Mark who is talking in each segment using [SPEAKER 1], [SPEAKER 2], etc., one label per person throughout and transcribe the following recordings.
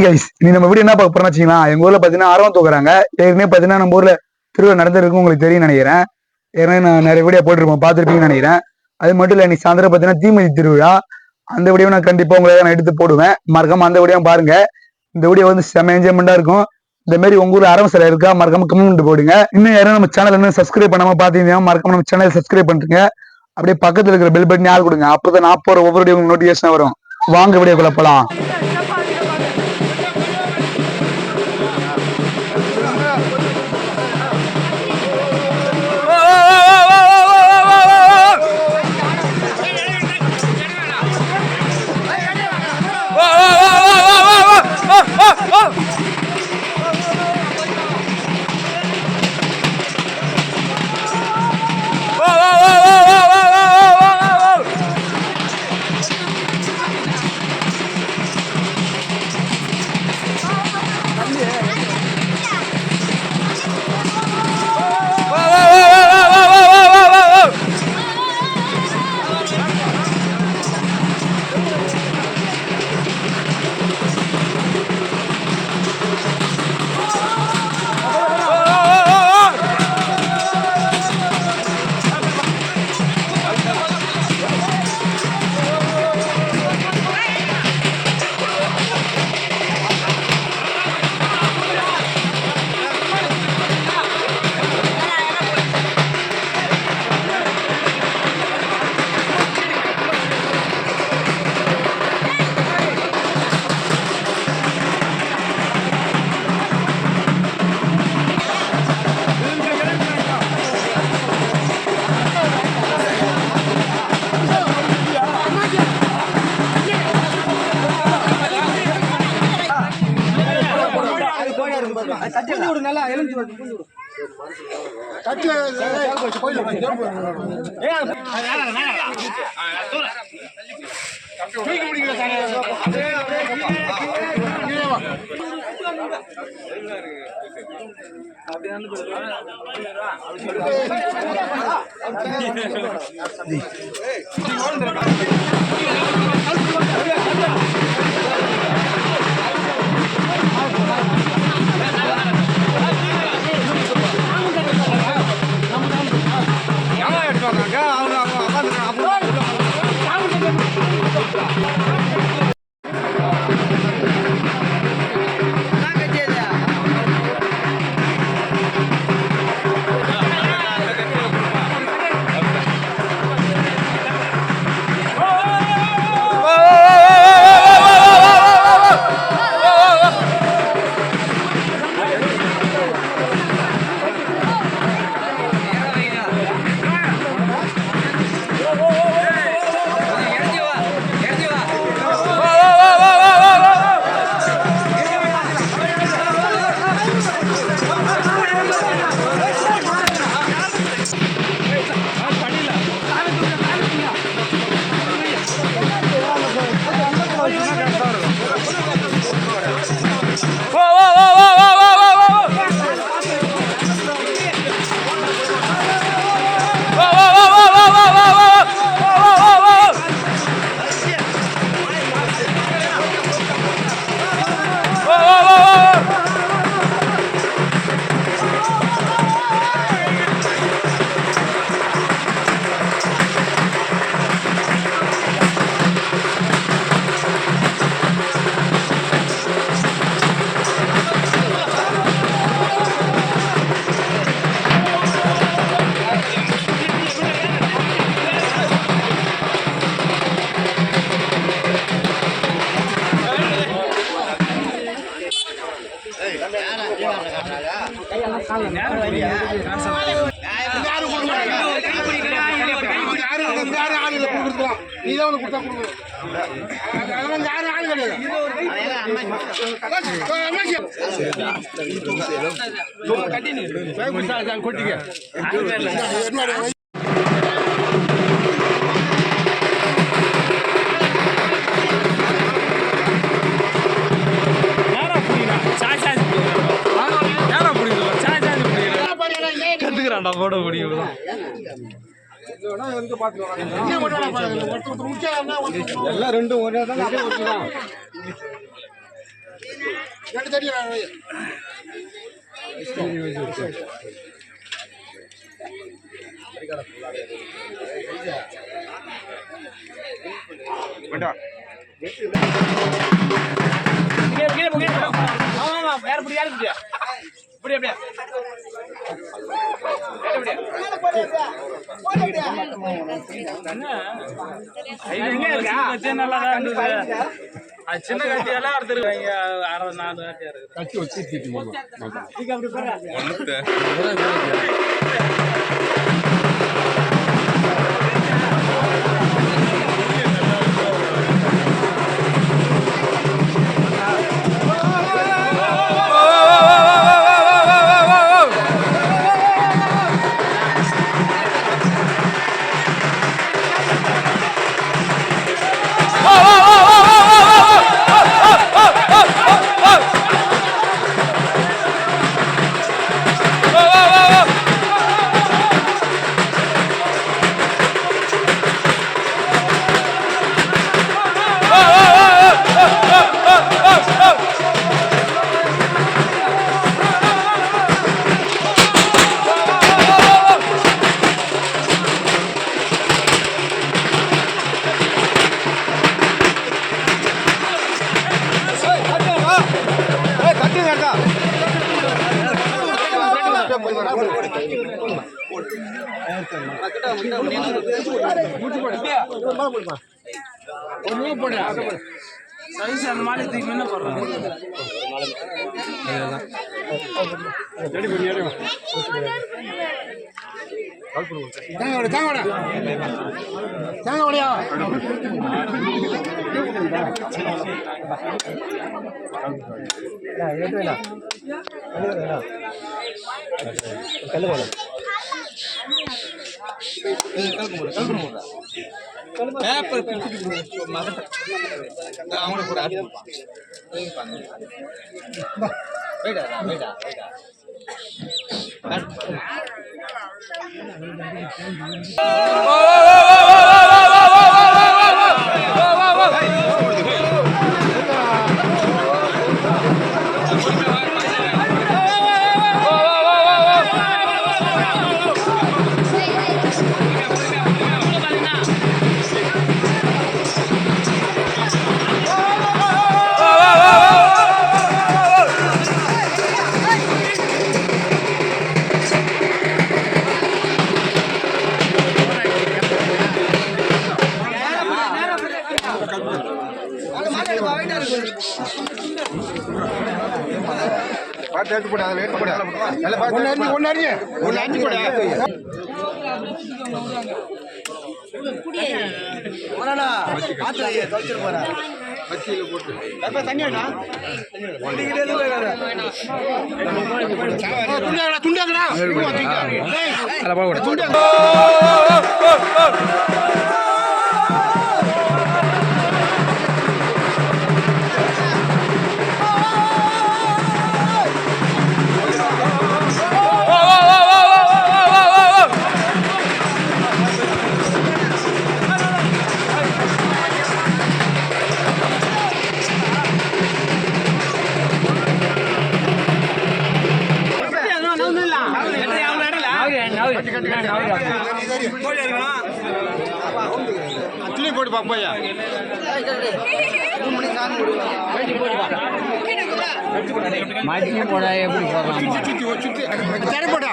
[SPEAKER 1] Guys இனி நம்ம video என்ன பார்க்க போறோம்னு வச்சுக்கலாம். எங்க ஊர்ல பாத்தீங்கன்னா ஆர்வம் தூக்குறாங்க. ஏற்கனவே பாத்தீங்கன்னா நம்ம ஊர்ல திருவிழா நடந்திருக்கும் உங்களுக்கு தெரியும் நினைக்கிறேன். ஏற்கனவே நான் நிறைய வீடியோ போட்டிருப்போம், பார்த்துருப்பீங்கன்னு நினைக்கிறேன். அது மட்டும் இல்லை, இன்னைக்கு சாயந்தரம் பாத்தீங்கன்னா தீமிதி திருவிழா. அந்த வீடியோ நான் கண்டிப்பா உங்களுக்கு நான் எடுத்து போடுவேன். மறக்காம அந்த வீடியோ பாருங்க. இந்த வீடியோ வந்து செம்ம என்ஜாய்மெண்டா இருக்கும். இந்த மாதிரி உங்க ஊர்ல ஆரம்ப சிலை இருக்கா, மறக்காம கமெண்ட் போடுங்க. இன்னும் யாரும் நம்ம சேனல் இன்னும் சப்ஸ்கிரைப் பண்ணாம பாத்தீங்கன்னா மறக்காம நம்ம சேனல் சப்ஸ்கிரைப் பண்ணுங்க. அப்படியே பக்கத்துல இருக்கிற பெல் பட்டன் ஆள் கொடுங்க. அப்பதான் நான் போற ஒவ்வொரு வீடியோ நோட்டிபிகேஷன் வரும். வாங்க வீடியோக்குள்ள போலாம். நல்லா எழுந்து போட முடியும். எல்லாம் ரெண்டும் ஒரே தான்.
[SPEAKER 2] சின்ன கட்டியெல்லாம் எடுத்துருக்காங்க. 4 கட்டி வச்சு சைஸ் அந்த மாதிரி தூக்கி என்ன போடுறாங்க. போட்டு பாப்பையா போட எப்படி போடா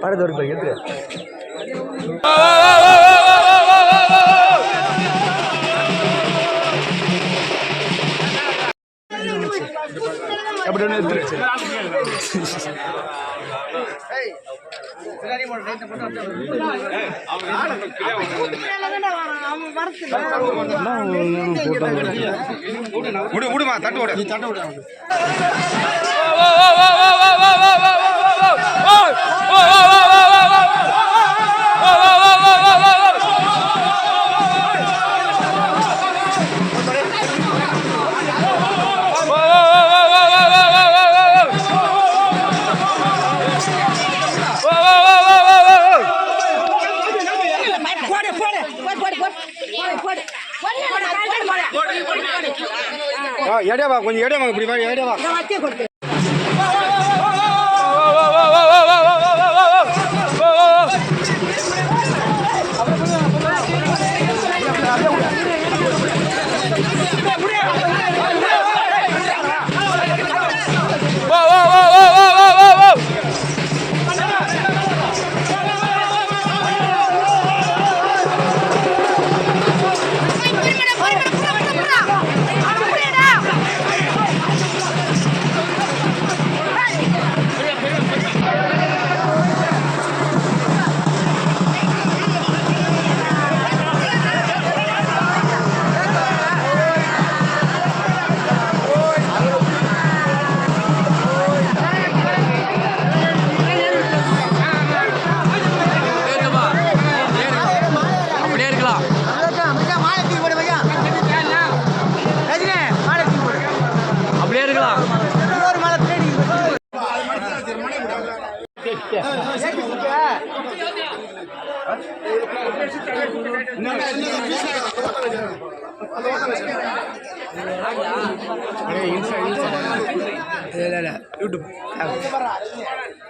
[SPEAKER 2] பாடத்தோடு போய்
[SPEAKER 1] அப்படி ஒன்று எடுத்துருச்சு.
[SPEAKER 2] விடுமா தட்டு விடு நீ தட்டு விடு எடையா கொஞ்சம் எடையா இப்படி எடையா
[SPEAKER 1] யூடியூப்
[SPEAKER 3] நேரம்